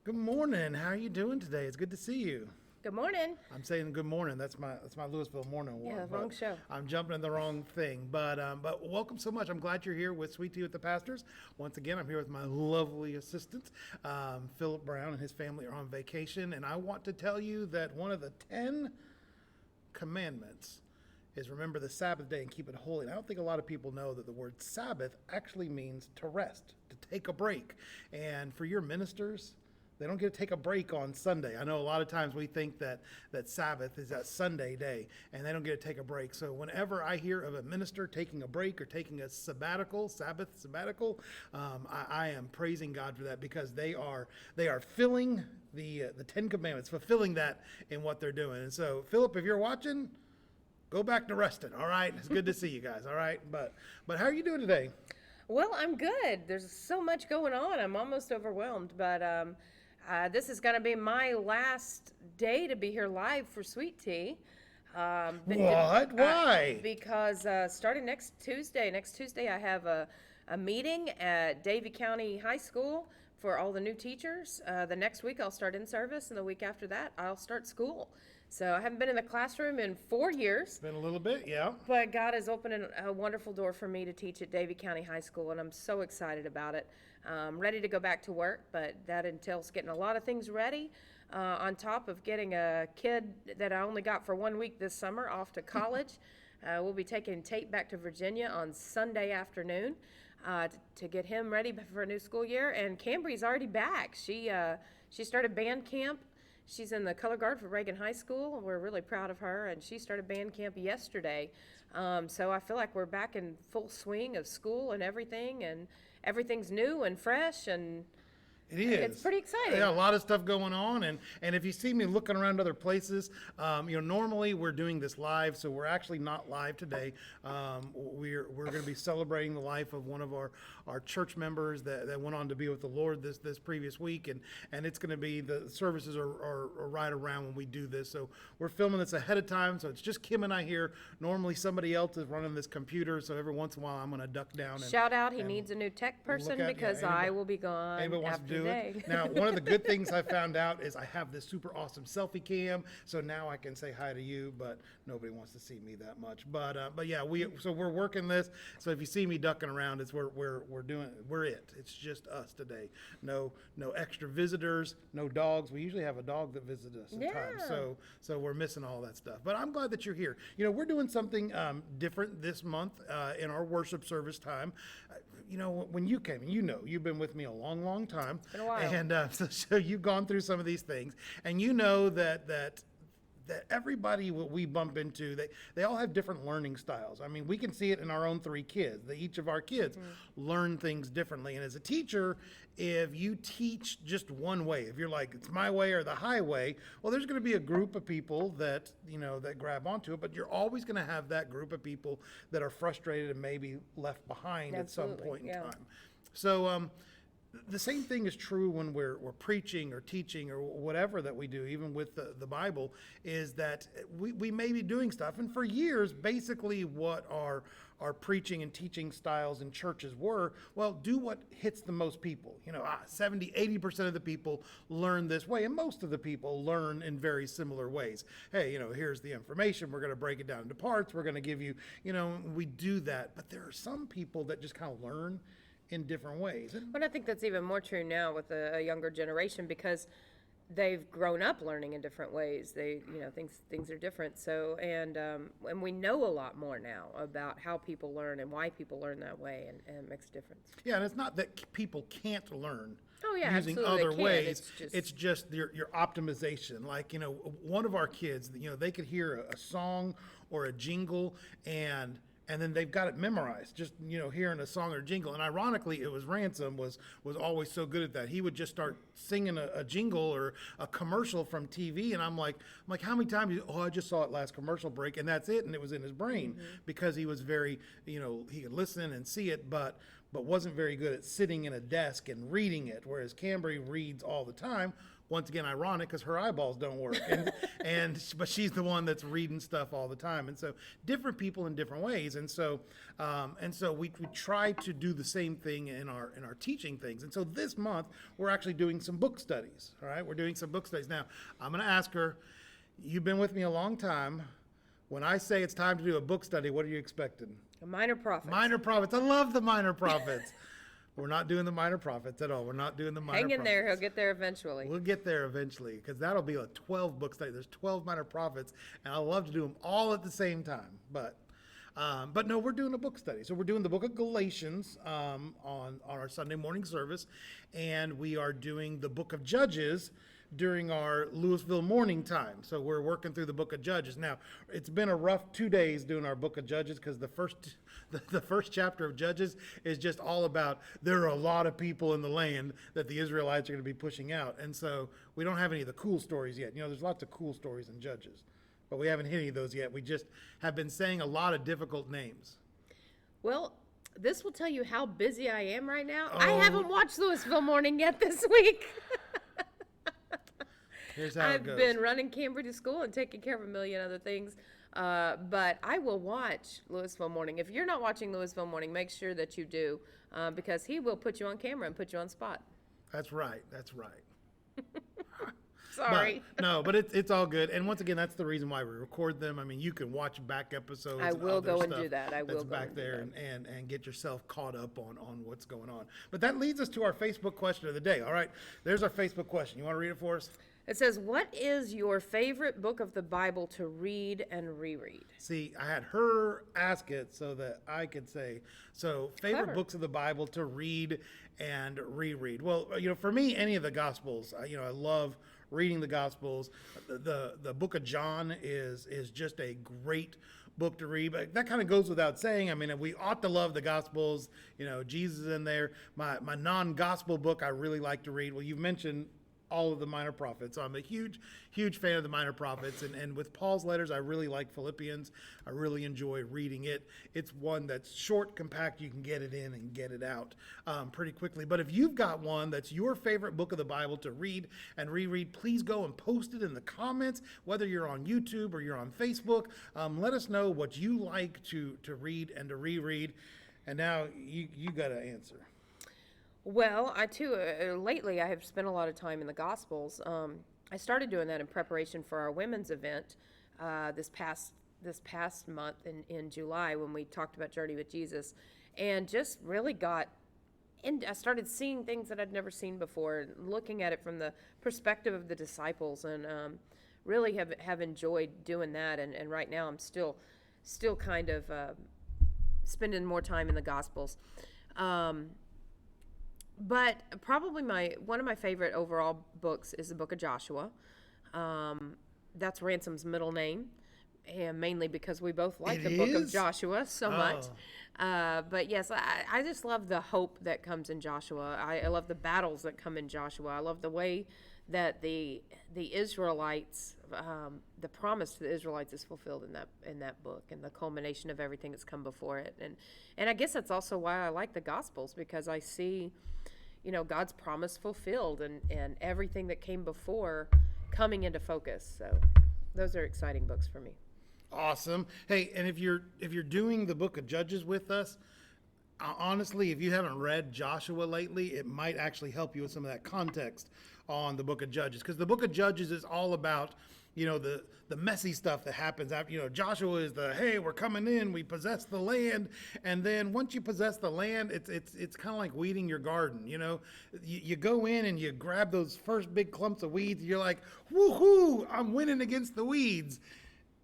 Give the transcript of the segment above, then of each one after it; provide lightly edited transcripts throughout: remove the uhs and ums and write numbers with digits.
Good morning. How are you doing today? It's good to see you. Good morning. I'm saying good morning. That's my Lewisville morning one. Yeah, wrong show. I'm jumping in the wrong thing. But welcome so much. I'm glad you're here with Sweet Tea with the Pastors. Once again, I'm here with my lovely assistant, Philip Brown, and his family are on vacation. And I want to tell you that one of the 10 commandments is remember the Sabbath day and keep it holy. And I don't think a lot of people know that the word Sabbath actually means to rest, to take a break. And for your ministers, they don't get to take a break on Sunday. I know a lot of times we think that Sabbath is that Sunday day, and they don't get to take a break. So whenever I hear of a minister taking a break or taking a sabbatical, Sabbath sabbatical, I am praising God for that, because they are filling the Ten Commandments, fulfilling that in what they're doing. And so, Philip, if you're watching, go back to resting. All right, it's good to see you guys. All right, but how are you doing today? Well, I'm good. There's so much going on. I'm almost overwhelmed, but this is going to be my last day to be here live for Sweet Tea. What? Why? Because starting next Tuesday I have a meeting at Davie County High School for all the new teachers. The next week I'll start in service, and the week after that I'll start school. So I haven't been in the classroom in 4 years. It's been a little bit, yeah. But God has opened a wonderful door for me to teach at Davie County High School, and I'm so excited about it. I'm ready to go back to work, but that entails getting a lot of things ready, on top of getting a kid that I only got for 1 week this summer off to college. We'll be taking Tate back to Virginia on Sunday afternoon to get him ready for a new school year. And Cambry's already back. She started band camp. She's in the color guard for Reagan High School. We're really proud of her, and she started band camp yesterday. So I feel like we're back in full swing of school and everything's new and fresh, and it is. It's pretty exciting. Yeah, a lot of stuff going on, and if you see me looking around other places, normally we're doing this live, so we're actually not live today. We're going to be celebrating the life of one of our church members that went on to be with the Lord this previous week, and it's going to be, the services are right around when we do this, so we're filming this ahead of time, so it's just Kim and I here. Normally somebody else is running this computer, so every once in a while I'm going to duck down. Shout out, he needs a new tech person, because I will be gone after today. Now, one of the good things I found out is I have this super awesome selfie cam, so now I can say hi to you, but nobody wants to see me that much. But yeah, we're working this. So if you see me ducking around, it's we're it. It's just us today. No extra visitors, no dogs. We usually have a dog that visits us at times, so we're missing all that stuff. But I'm glad that you're here. We're doing something different this month in our worship service time. When you came, you've been with me a long time. It's been a while. And so you've gone through some of these things, and you know that everybody we bump into, they all have different learning styles. I mean, we can see it in our own 3 kids. Each of our kids learn things differently. And as a teacher, if you teach just one way, if you're like, it's my way or the highway, well, there's going to be a group of people that grab onto it, but you're always going to have that group of people that are frustrated and maybe left behind at some point in time. So, the same thing is true when we're preaching or teaching or whatever that we do, even with the Bible, is that we may be doing stuff. And for years, basically what our preaching and teaching styles in churches were, well, do what hits the most people. 70, 80% of the people learn this way, and most of the people learn in very similar ways. Hey, here's the information. We're going to break it down into parts. We're going to give you, we do that. But there are some people that just kind of learn in different ways. But I think that's even more true now with a younger generation, because they've grown up learning in different ways. They, things are different. So, and we know a lot more now about how people learn and why people learn that way, and it makes a difference. Yeah, and it's not that people can't learn using absolutely. other ways. It's just your optimization. Like, one of our kids, they could hear a song or a jingle, and then they've got it memorized, just, hearing a song or jingle. And ironically, it was Ransom was always so good at that. He would just start singing a jingle or a commercial from TV. And I'm like, how many times? I just saw it last commercial break, and that's it. And it was in his brain because he was very, he could listen and see it. But but wasn't very good at sitting in a desk and reading it, whereas Cambry reads all the time. Once again, ironic because her eyeballs don't work, but she's the one that's reading stuff all the time, and so different people in different ways, and so we try to do the same thing in our teaching things, and so this month we're actually doing some book studies. All right, we're doing some book studies. Now I'm going to ask her. You've been with me a long time. When I say it's time to do a book study, what are you expecting? The Minor Prophets. Minor Prophets. I love the Minor Prophets. We're not doing the Minor Prophets at all. We're not doing the Minor Prophets. Hang in there. He'll get there eventually. We'll get there eventually, because that'll be a 12 book study. There's 12 Minor Prophets, and I love to do them all at the same time. But no, we're doing a book study. So we're doing the book of Galatians on our Sunday morning service, and we are doing the book of Judges during our Lewisville morning time. So we're working through the book of Judges. Now, it's been a rough 2 days doing our book of Judges, because the first chapter of Judges is just all about there are a lot of people in the land that the Israelites are going to be pushing out. And so we don't have any of the cool stories yet. There's lots of cool stories in Judges, but we haven't hit any of those yet. We just have been saying a lot of difficult names. Well, this will tell you how busy I am right now. Oh. I haven't watched Lewisville Morning yet this week. Here's how it goes. I've been running Cambry to school and taking care of a million other things. But I will watch Lewisville Morning. If you're not watching Lewisville Morning, make sure that you do, because he will put you on camera and put you on spot. That's right. Sorry. But it's all good. And once again, that's the reason why we record them. I mean, you can watch back episodes. I will go and stuff do that. I will that's go back and do there that. and get yourself caught up on what's going on. But that leads us to our Facebook question of the day. All right, there's our Facebook question. You want to read it for us? It says, what is your favorite book of the Bible to read and reread? See, I had her ask it so that I could say, so favorite Clever. books of the Bible to read and reread. Well, for me, any of the Gospels, I love reading the Gospels. The book of John is just a great book to read, but that kind of goes without saying. I mean, we ought to love the Gospels. Jesus is in there. My non-gospel book I really like to read. Well, you've mentioned all of the Minor Prophets. So I'm a huge fan of the Minor Prophets. And with Paul's letters, I really like Philippians. I really enjoy reading it. It's one that's short, compact. You can get it in and get it out pretty quickly. But if you've got one that's your favorite book of the Bible to read and reread, please go and post it in the comments, whether you're on YouTube or you're on Facebook. Let us know what you like to read and to reread. And now you got to answer. Well, I too, lately I have spent a lot of time in the Gospels. I started doing that in preparation for our women's event this past month in July, when we talked about Journey with Jesus, and just really I started seeing things that I'd never seen before, and looking at it from the perspective of the disciples, and really have enjoyed doing that. And right now I'm still kind of spending more time in the Gospels. But probably one of my favorite overall books is the book of Joshua. That's Ransom's middle name, and mainly because we both like the book of Joshua so much. But yes, I just love the hope that comes in Joshua. I love the battles that come in Joshua. I love the way that the Israelites, the promise to the Israelites is fulfilled in that book, and the culmination of everything that's come before it. And I guess that's also why I like the Gospels, because I see God's promise fulfilled, and everything that came before coming into focus. So those are exciting books for me. Awesome. Hey, and if you're doing the book of Judges with us, honestly, if you haven't read Joshua lately, it might actually help you with some of that context on the book of Judges, because the book of Judges is all about the messy stuff that happens after. Joshua is hey, we're coming in, we possess the land, and then once you possess the land, it's kind of like weeding your garden. You go in and you grab those first big clumps of weeds, and you're like, woohoo, I'm winning against the weeds.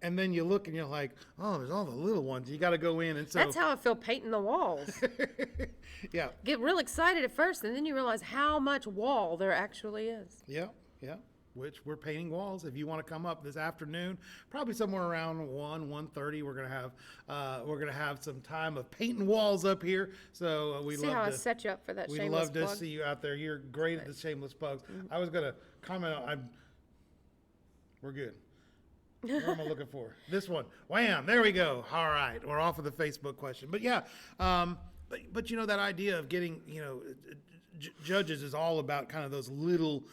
And then you look and you're like, oh, there's all the little ones. You got to go in. And so that's how I feel painting the walls. Yeah. Get real excited at first, and then you realize how much wall there actually is. Yeah. Which we're painting walls. If you want to come up this afternoon, probably somewhere around 1:30, we're gonna have some time of painting walls up here. So we see love how to I set you up for that we shameless love plug? to see you out there. You're great at the shameless plugs. I was gonna comment on. We're good. What am I looking for? This one. Wham! There we go. All right, we're off of the Facebook question. But yeah, But that idea of getting, judges is all about kind of those little,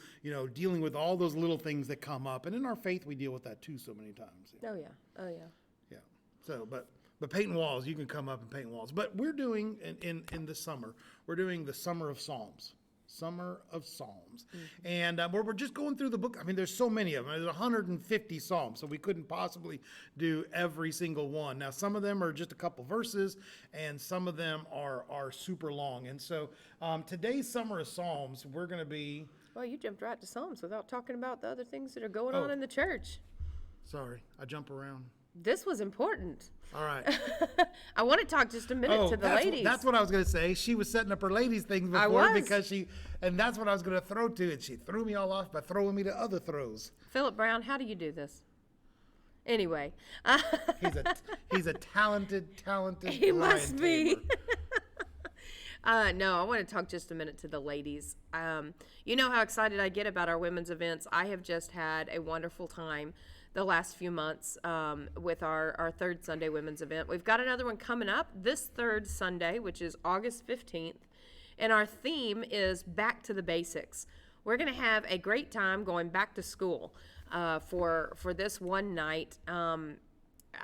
dealing with all those little things that come up. And in our faith, we deal with that too so many times. Oh, yeah. Oh, yeah. Yeah. So, but painting walls, you can come up and paint walls. But we're doing, in the summer, we're doing the Summer of Psalms. Summer of Psalms. Mm-hmm. And we're just going through the book. I mean, there's so many of them. There's 150 Psalms, so we couldn't possibly do every single one. Now, some of them are just a couple verses, and some of them are super long. And so today's Summer of Psalms, we're going to be... Well, you jumped right to Psalms without talking about the other things that are going on in the church. Sorry, I jump around. This was important. All right. I want to talk just a minute to the ladies. That's what I was going to say. She was setting up her ladies things before and that's what I was going to throw to, and she threw me all off by throwing me to other throws. Philip Brown, how do you do this? Anyway. He's a talented He lion must be. tamer. No, I want to talk just a minute to the ladies. You know how excited I get about our women's events. I have just had a wonderful time the last few months with our third Sunday women's event. We've got another one coming up this third Sunday, which is August 15th, and our theme is Back to the Basics. We're going to have a great time going back to school for this one night.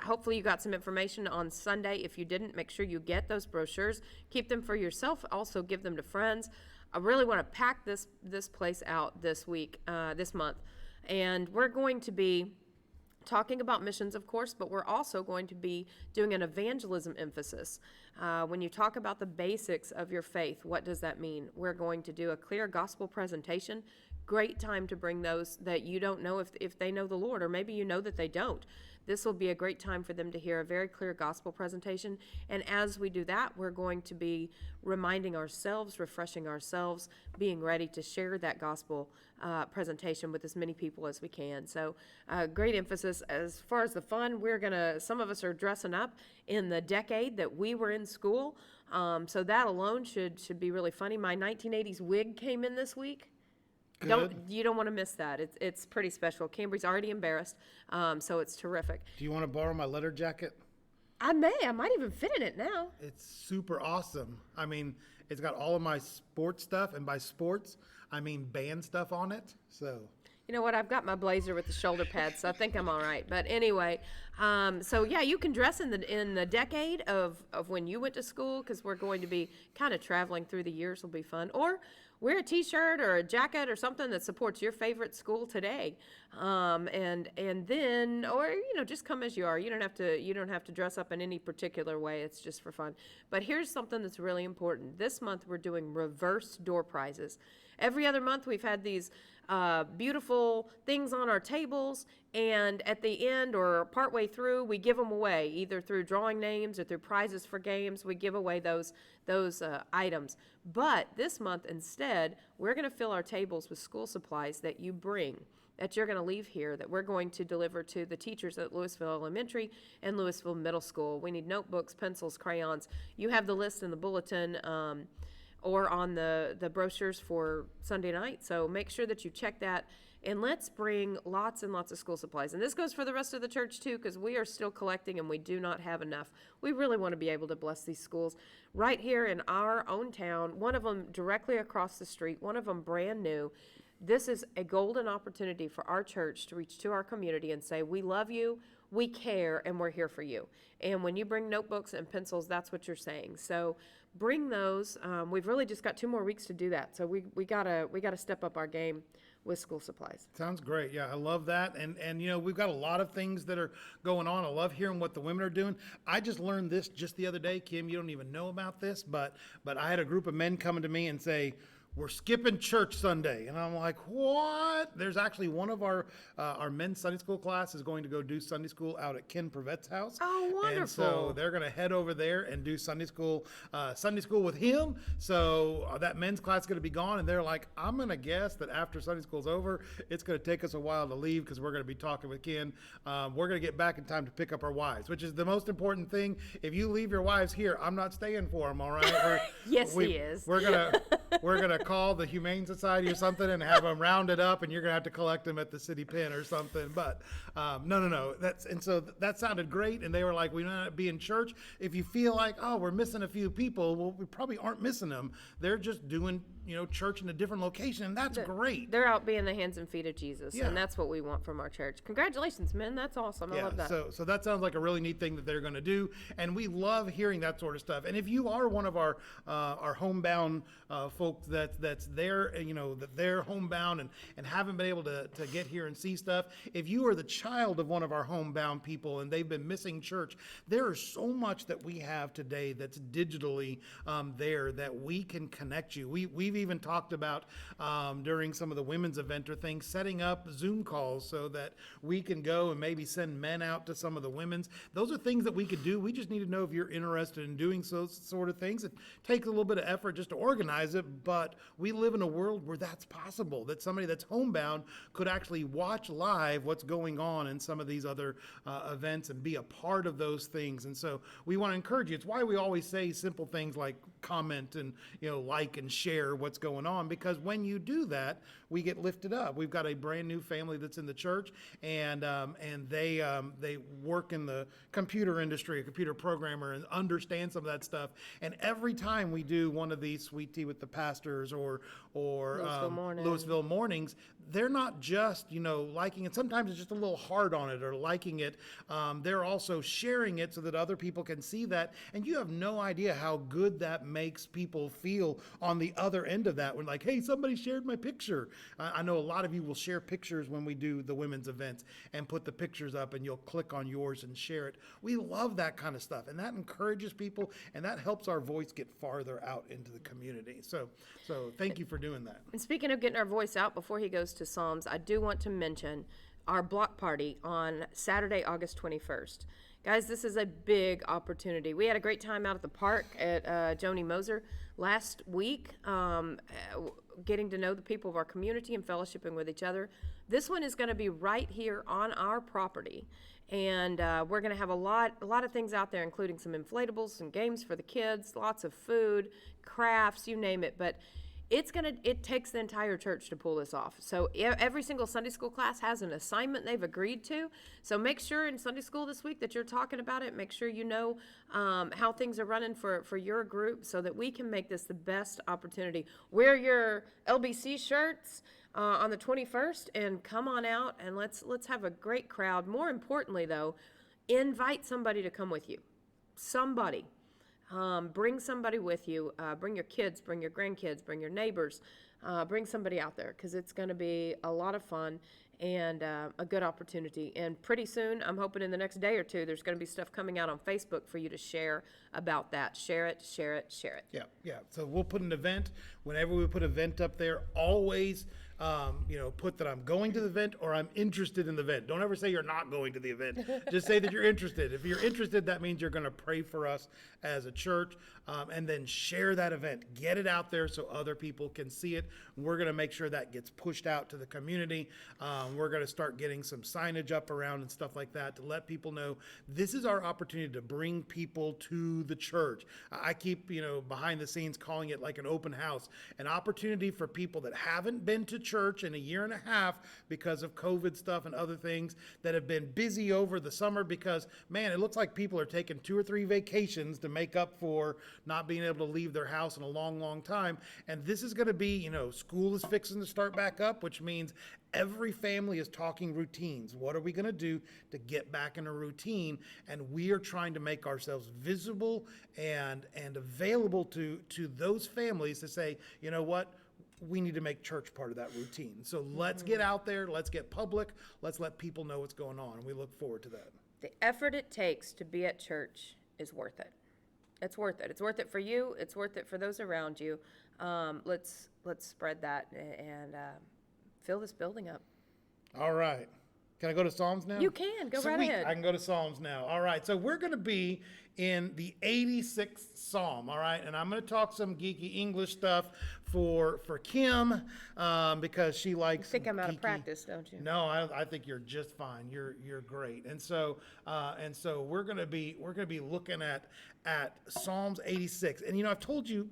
Hopefully you got some information on Sunday. If you didn't, make sure you get those brochures. Keep them for yourself. Also give them to friends. I really want to pack this place out this month. And we're going to be talking about missions, of course, but we're also going to be doing an evangelism emphasis. When you talk about the basics of your faith, what does that mean? We're going to do a clear gospel presentation. Great time to bring those that you don't know if they know the Lord, or maybe you know that they don't. This will be a great time for them to hear a very clear gospel presentation. And as we do that, we're going to be reminding ourselves, refreshing ourselves, being ready to share that gospel presentation with as many people as we can. So great emphasis. As far as the fun, some of us are dressing up in the decade that we were in school. So that alone should be really funny. My 1980s wig came in this week. You don't want to miss that. It's pretty special. Cambry's already embarrassed, so it's terrific. Do you want to borrow my leather jacket? I might even fit in it now. It's super awesome. I mean, it's got all of my sports stuff, and by sports, I mean band stuff on it. So you know what? I've got my blazer with the shoulder pads, so I think I'm all right. But anyway, so yeah, you can dress in the decade of when you went to school, because we're going to be kind of traveling through the years. Will be fun. Or wear a T-shirt or a jacket or something that supports your favorite school today, and then, or just come as you are. You don't have to dress up in any particular way. It's just for fun. But here's something that's really important. This month we're doing reverse door prizes. Every other month we've had these beautiful things on our tables, and at the end or partway through we give them away, either through drawing names or through prizes for games. We give away those items. But this month instead, we're going to fill our tables with school supplies that you bring, that you're going to leave here, that we're going to deliver to the teachers at Lewisville Elementary and Lewisville Middle School. We need notebooks, pencils, crayons. You have the list in the bulletin or on the brochures for Sunday night. So make sure that you check that. And let's bring lots and lots of school supplies. And this goes for the rest of the church too, because we are still collecting and we do not have enough. We really want to be able to bless these schools right here in our own town, one of them directly across the street, one of them brand new. This is a golden opportunity for our church to reach to our community and say, we love you, we care, and we're here for you. And when you bring notebooks and pencils, that's what you're saying. So bring those. We've really just got 2 more weeks to do that. So we gotta step up our game with school supplies. Sounds great. Yeah, I love that. And we've got a lot of things that are going on. I love hearing what the women are doing. I just learned this just the other day, Kim. You don't even know about this, but I had a group of men coming to me and say, we're skipping church Sunday. And I'm like, what? There's actually one of our men's Sunday school class is going to go do Sunday school out at Ken Privet's house. Oh, wonderful. And so they're going to head over there and do Sunday school with him. So that men's class is going to be gone. And they're like, I'm going to guess that after Sunday school's over, it's going to take us a while to leave because we're going to be talking with Ken. We're going to get back in time to pick up our wives, which is the most important thing. If you leave your wives here, I'm not staying for them, all right? Yes, he is. We're gonna call the Humane Society or something and have them rounded up, and you're gonna have to collect them at the city pen or something. But no. So that sounded great, and they were like, we might not be in church. If you feel like, oh, we're missing a few people, well, we probably aren't missing them. They're just doing church in a different location, and that's great. They're out being the hands and feet of Jesus, Yeah. and that's what we want from our church. Congratulations, men. That's awesome. I love that. So that sounds like a really neat thing that they're going to do, and we love hearing that sort of stuff. And if you are one of our homebound folks that's there, that they're homebound and haven't been able to get here and see stuff, if you are the child of one of our homebound people and they've been missing church, there is so much that we have today that's digitally there that we can connect you. We've even talked about during some of the women's event or things, setting up Zoom calls so that we can go and maybe send men out to some of the women's. Those are things that we could do. We just need to know if you're interested in doing those sort of things. It takes a little bit of effort just to organize it, but we live in a world where that's possible, that somebody that's homebound could actually watch live what's going on in some of these other events and be a part of those things. And so we want to encourage you. It's why we always say simple things like comment and like and share what's going on, because when you do that, we get lifted up. We've got a brand new family that's in the church, and they work in the computer industry, a computer programmer, and understand some of that stuff. And every time we do one of these Sweet Tea with the Pastors or Lewisville Mornings, they're not just liking it. Sometimes it's just a little hard on it or liking it. They're also sharing it so that other people can see that, and you have no idea how good that makes people feel on the other end of that. When like, hey, somebody shared my picture. I know a lot of you will share pictures when we do the women's events and put the pictures up, and you'll click on yours and share it. We love that kind of stuff, and that encourages people, and that helps our voice get farther out into the community. So thank you for doing that. And speaking of getting our voice out, before he goes to Psalms, I do want to mention our block party on Saturday, August 21st. Guys, this is a big opportunity. We had a great time out at the park at Joni Moser last week, getting to know the people of our community and fellowshipping with each other. This one is going to be right here on our property, and we're going to have a lot of things out there, including some inflatables, some games for the kids, lots of food, crafts, you name it. But it takes the entire church to pull this off. So every single Sunday school class has an assignment they've agreed to. So make sure in Sunday school this week that you're talking about it. Make sure you know how things are running for your group so that we can make this the best opportunity. Wear your LBC shirts on the 21st and come on out and let's have a great crowd. More importantly, though, invite somebody to come with you. Somebody. Bring somebody with you. Bring your kids, bring your grandkids, bring your neighbors. Bring somebody out there because it's going to be a lot of fun and a good opportunity. And pretty soon, I'm hoping in the next day or two, there's going to be stuff coming out on Facebook for you to share about that. Share it, share it, share it. Yeah. So we'll put an event. Whenever we put an event up there, always put that I'm going to the event or I'm interested in the event. Don't ever say you're not going to the event. Just say that you're interested. If you're interested, that means you're going to pray for us as a church, and then share that event. Get it out there so other people can see it. We're going to make sure that gets pushed out to the community. We're going to start getting some signage up around and stuff like that to let people know this is our opportunity to bring people to the church. I keep, behind the scenes calling it like an open house, an opportunity for people that haven't been to church in a year and a half because of COVID stuff and other things, that have been busy over the summer because, man, it looks like people are taking 2 or 3 vacations to make up for not being able to leave their house in a long, long time. And this is going to be, school is fixing to start back up, which means every family is talking routines. What are we going to do to get back in a routine? And we are trying to make ourselves visible and available to those families to say, you know what? We need to make church part of that routine. So let's get out there. Let's get public. Let's let people know what's going on. We look forward to that. The effort it takes to be at church is worth it. It's worth it. It's worth it for you. It's worth it for those around you. Let's spread that and fill this building up. All right. Can I go to Psalms now? You can. Go right ahead. I can go to Psalms now. All right. So we're going to be in the 86th Psalm. All right. And I'm going to talk some geeky English stuff for Kim because she likes. You think I'm out of practice, don't you? No, I think you're just fine. You're great. And so we're going to be looking at Psalms 86. And I've told you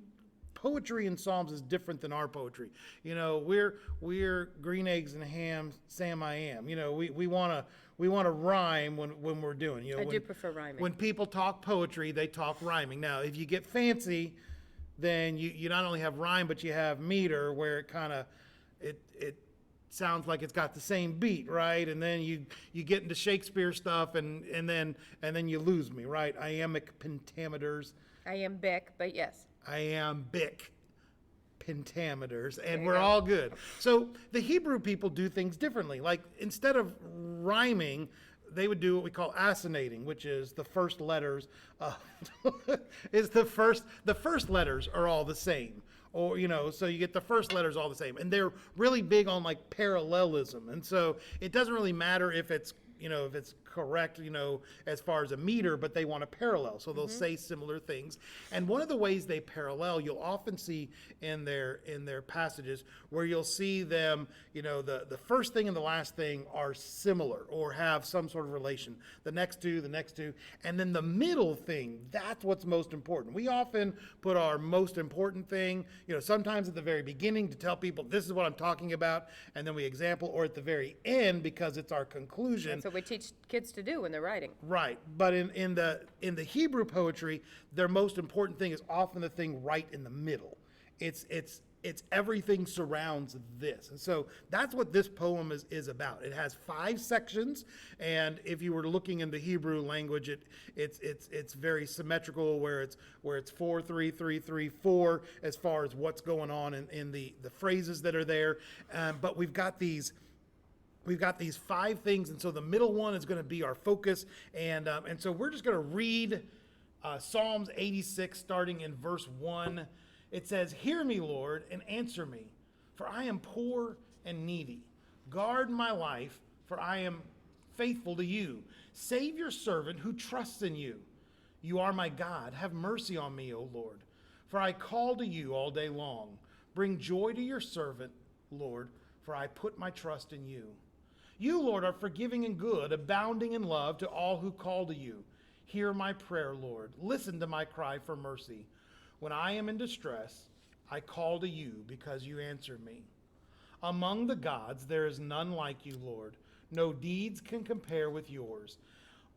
poetry in Psalms is different than our poetry. You know, we're green eggs and ham, Sam I am. You know, we want to rhyme when we're doing. You know, I do prefer rhyming. When people talk poetry, they talk rhyming. Now, if you get fancy, then you not only have rhyme, but you have meter, where it kind of it sounds like it's got the same beat, right? And then you get into Shakespeare stuff, and then you lose me, right? Iambic pentameters. Iambic, but yes. Iambic pentameters, and you we're go. all good. So the Hebrew people do things differently. Like, instead of rhyming, they would do what we call assonnating, which is the first letters the first letters are all the same. Or, you know, so you get the first letters all the same. And they're really big on like parallelism. And so it doesn't really matter if it's, you know, if it's correct, you know, as far as a meter, but they want to parallel. So they'll say similar things. And one of the ways they parallel, you'll often see in their passages, where you'll see them, you know, the first thing and the last thing are similar or have some sort of relation. The next two, and then the middle thing, that's what's most important. We often put our most important thing, you know, sometimes at the very beginning to tell people this is what I'm talking about, and then we example, or at the very end because it's our conclusion. That's what we teach kids to do when they're writing. Right, but in the Hebrew poetry, their most important thing is often the thing right in the middle. It's everything surrounds this, and so that's what this poem is about. It has 5 sections, and if you were looking in the Hebrew language, it's very symmetrical, where it's 4 3 3 3 4 as far as what's going on in the phrases that are there, but we've got these 5 things, and so the middle one is going to be our focus, and so we're just going to read Psalms 86, starting in verse 1. It says, "Hear me, Lord, and answer me, for I am poor and needy. Guard my life, for I am faithful to you. Save your servant who trusts in you. You are my God. Have mercy on me, O Lord, for I call to you all day long. Bring joy to your servant, Lord, for I put my trust in you. You, Lord, are forgiving and good, abounding in love to all who call to you. Hear my prayer, Lord. Listen to my cry for mercy. When I am in distress, I call to you because you answer me. Among the gods, there is none like you, Lord. No deeds can compare with yours.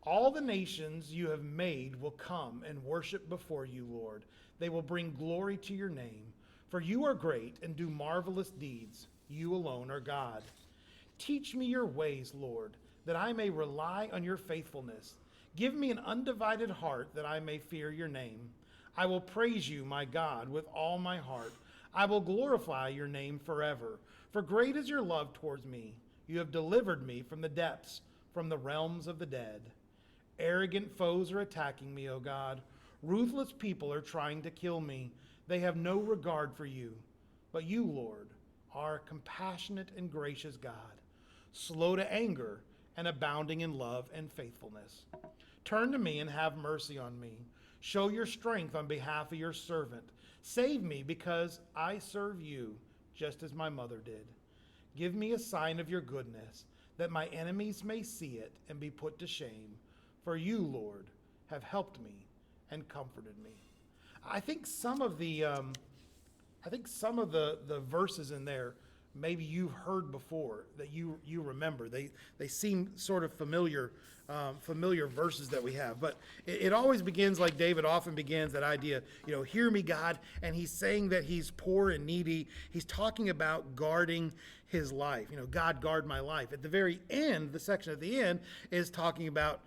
All the nations you have made will come and worship before you, Lord. They will bring glory to your name. For you are great and do marvelous deeds. You alone are God. Teach me your ways, Lord, that I may rely on your faithfulness. Give me an undivided heart that I may fear your name. I will praise you, my God, with all my heart. I will glorify your name forever. For great is your love towards me. You have delivered me from the depths, from the realms of the dead. Arrogant foes are attacking me, O God. Ruthless people are trying to kill me. They have no regard for you. But you, Lord, are a compassionate and gracious God, slow to anger and abounding in love and faithfulness. Turn to me and have mercy on me. Show your strength on behalf of your servant. Save me because I serve you, just as my mother did. Give me a sign of your goodness, that my enemies may see it and be put to shame. For you, Lord, have helped me and comforted me." I think some of the verses in there, maybe you've heard before, that you remember. They seem sort of familiar verses that we have. But it always begins like David often begins, that idea, you know, hear me, God. And he's saying that he's poor and needy. He's talking about guarding his life. You know, God, guard my life. At the very end, the section at the end is talking about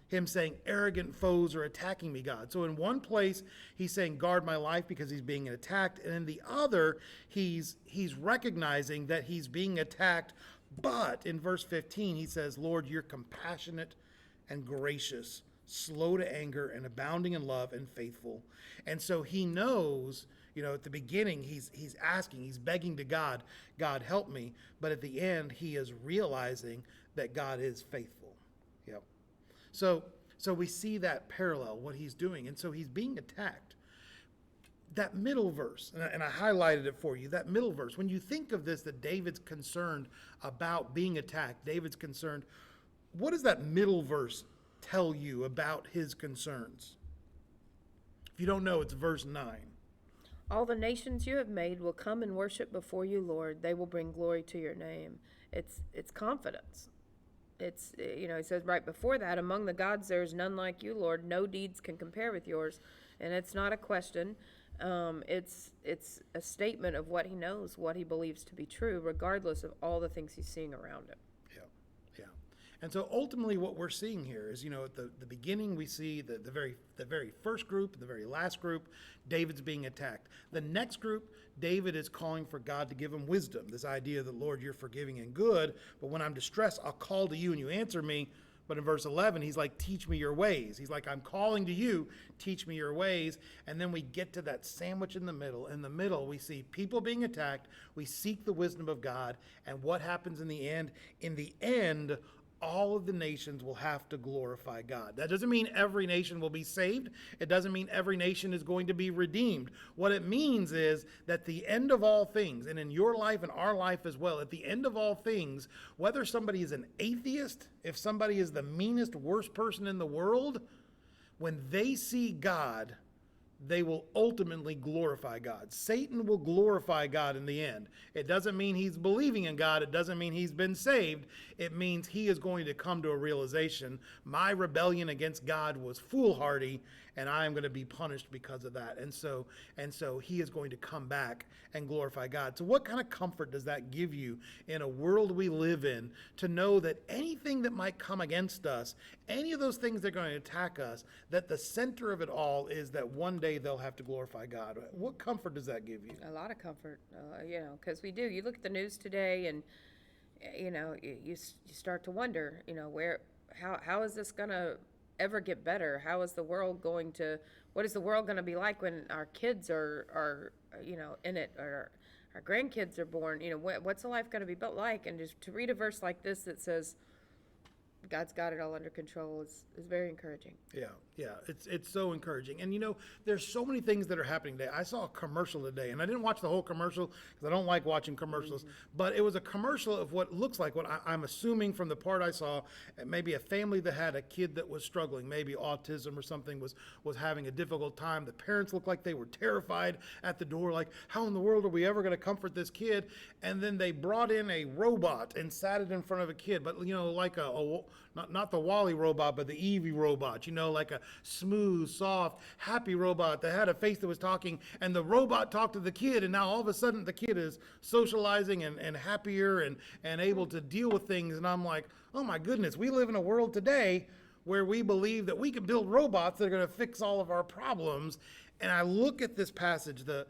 him saying, arrogant foes are attacking me, God. So in one place, he's saying, guard my life because he's being attacked. And in the other, he's recognizing that he's being attacked. But in verse 15, he says, Lord, you're compassionate and gracious, slow to anger and abounding in love and faithful. And so he knows, you know, at the beginning, he's asking, he's begging to God, God, help me. But at the end, he is realizing that God is faithful. Yep. So we see that parallel, what he's doing. And so he's being attacked. That middle verse, and I highlighted it for you, that middle verse, when you think of this, that David's concerned about being attacked, David's concerned, what does that middle verse tell you about his concerns? If you don't know, it's verse 9. All the nations you have made will come and worship before you, Lord. They will bring glory to your name. It's confidence. It's, he says right before that, among the gods there is none like you, Lord. No deeds can compare with yours. And it's not a question. It's a statement of what he knows, what he believes to be true, regardless of all the things he's seeing around him. Yeah, yeah. And so ultimately what we're seeing here is, at the beginning we see the very first group, the very last group, David's being attacked. The next group, David is calling for God to give him wisdom. This idea that, Lord, you're forgiving and good, but when I'm distressed, I'll call to you and you answer me. But in verse 11, he's like, teach me your ways. He's like, I'm calling to you, teach me your ways. And then we get to that sandwich in the middle. In the middle, we see people being attacked. We seek the wisdom of God. And what happens in the end? In the end, all of the nations will have to glorify God. That doesn't mean every nation will be saved. It doesn't mean every nation is going to be redeemed. What it means is that the end of all things, and in your life and our life as well, at the end of all things, whether somebody is an atheist, if somebody is the meanest, worst person in the world, when they see God, they will ultimately glorify God. Satan will glorify God in the end. It doesn't mean he's believing in God. It doesn't mean he's been saved. It means he is going to come to a realization, my rebellion against God was foolhardy, and I am going to be punished because of that. And so he is going to come back and glorify God. So what kind of comfort does that give you in a world we live in to know that anything that might come against us, any of those things that are going to attack us, that the center of it all is that one day they'll have to glorify God? What comfort does that give you? A lot of comfort, because we do. You look at the news today and, you start to wonder, how is this going to ever get better? How is the world what is the world going to be like when our kids are in it, or our grandkids are born? What's the life going to be built like? And just to read a verse like this that says God's got it all under control is very encouraging. Yeah, it's so encouraging. And there's so many things that are happening today. I saw a commercial today, and I didn't watch the whole commercial because I don't like watching commercials, but it was a commercial of what looks like, what I'm assuming from the part I saw, maybe a family that had a kid that was struggling, maybe autism or something, was having a difficult time. The parents looked like they were terrified at the door, like, how in the world are we ever going to comfort this kid? And then they brought in a robot and sat it in front of a kid, but like not the Wall-E robot, but the Eevee robot, like a smooth, soft, happy robot that had a face that was talking, and the robot talked to the kid, and now all of a sudden the kid is socializing and happier and able to deal with things. And I'm like, oh my goodness, we live in a world today where we believe that we can build robots that are going to fix all of our problems. And I look at this passage, the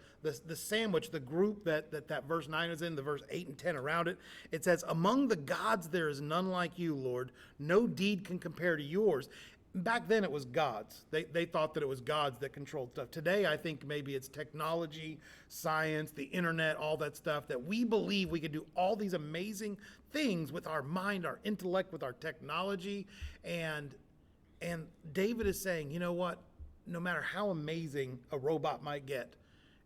sandwich, the group that verse 9 is in, the verse 8 and 10 around it. It says, among the gods there is none like you, Lord. No deed can compare to yours. Back then it was gods. They thought that it was gods that controlled stuff. Today I think maybe it's technology, science, the internet, all that stuff, that we believe we can do all these amazing things with our mind, our intellect, with our technology. And David is saying, you know what? No matter how amazing a robot might get,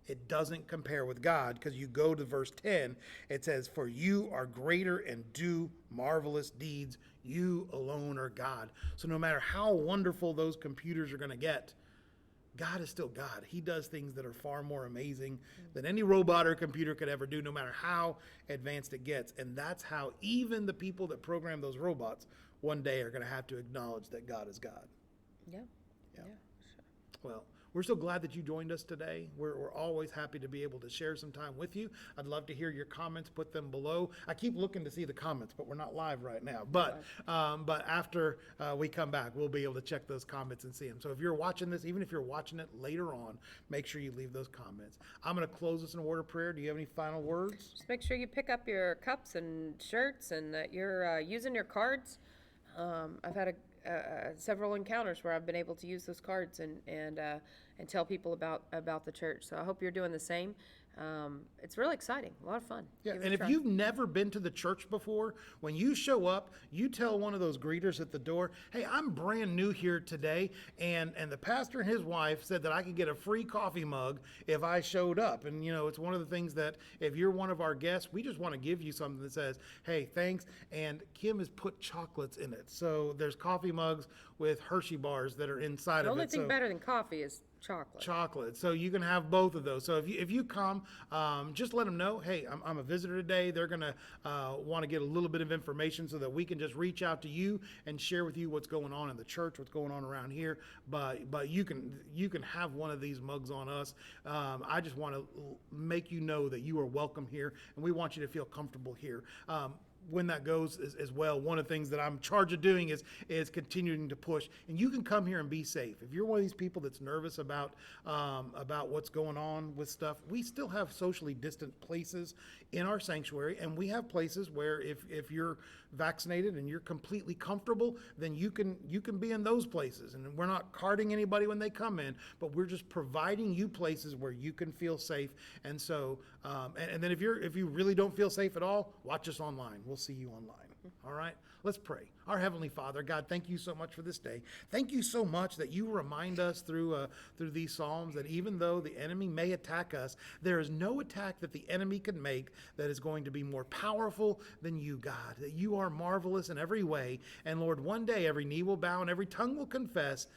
it doesn't compare with God, because you go to verse 10, it says, for you are greater and do marvelous deeds. You alone are God. So no matter how wonderful those computers are going to get, God is still God. He does things that are far more amazing than any robot or computer could ever do, no matter how advanced it gets. And that's how even the people that program those robots one day are going to have to acknowledge that God is God. Yeah. Well, we're so glad that you joined us today. We're always happy to be able to share some time with you. I'd love to hear your comments. Put them below. I keep looking to see the comments, but we're not live right now. But after we come back, we'll be able to check those comments and see them. So if you're watching this, even if you're watching it later on, make sure you leave those comments. I'm going to close this in a word of prayer. Do you have any final words? Just make sure you pick up your cups and shirts, and that you're using your cards. I've had several encounters where I've been able to use those cards and tell people about the church. So I hope you're doing the same. It's really exciting, a lot of fun. Yeah, and if you've never been to the church before, when you show up, you tell one of those greeters at the door, hey, I'm brand new here today, and the pastor and his wife said that I could get a free coffee mug if I showed up. And, it's one of the things that if you're one of our guests, we just want to give you something that says, hey, thanks, and Kim has put chocolates in it. So there's coffee mugs with Hershey bars that are inside of it. The only thing better than coffee is chocolate. So you can have both of those. So if you come, just let them know, hey, I'm a visitor today. They're going to want to get a little bit of information so that we can just reach out to you and share with you what's going on in the church, what's going on around here. But you can have one of these mugs on us. I just want to make you know that you are welcome here, and we want you to feel comfortable here. When that goes as well, one of the things that I'm charged of doing is continuing to push. And you can come here and be safe. If you're one of these people that's nervous about what's going on with stuff, we still have socially distant places in our sanctuary, and we have places where if you're vaccinated and you're completely comfortable, then you can be in those places. And we're not carding anybody when they come in, but we're just providing you places where you can feel safe. And so, and then if you really don't feel safe at all, watch us online. We'll see you online. All right, let's pray. Our Heavenly Father, God, thank you so much for this day. Thank you so much that you remind us through these Psalms that even though the enemy may attack us, there is no attack that the enemy can make that is going to be more powerful than you, God. That you are marvelous in every way. And Lord, one day every knee will bow and every tongue will confess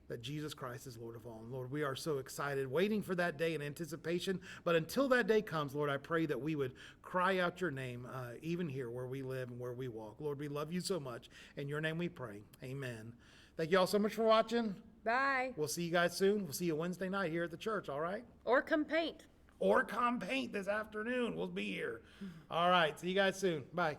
that Jesus Christ is Lord of all. And Lord, we are so excited, waiting for that day in anticipation. But until that day comes, Lord, I pray that we would cry out your name, even here where we live and where we walk. Lord, we love you so much. In your name we pray. Amen. Thank you all so much for watching. Bye. We'll see you guys soon. We'll see you Wednesday night here at the church, all right? Or come paint. Or come paint this afternoon. We'll be here. All right. See you guys soon. Bye.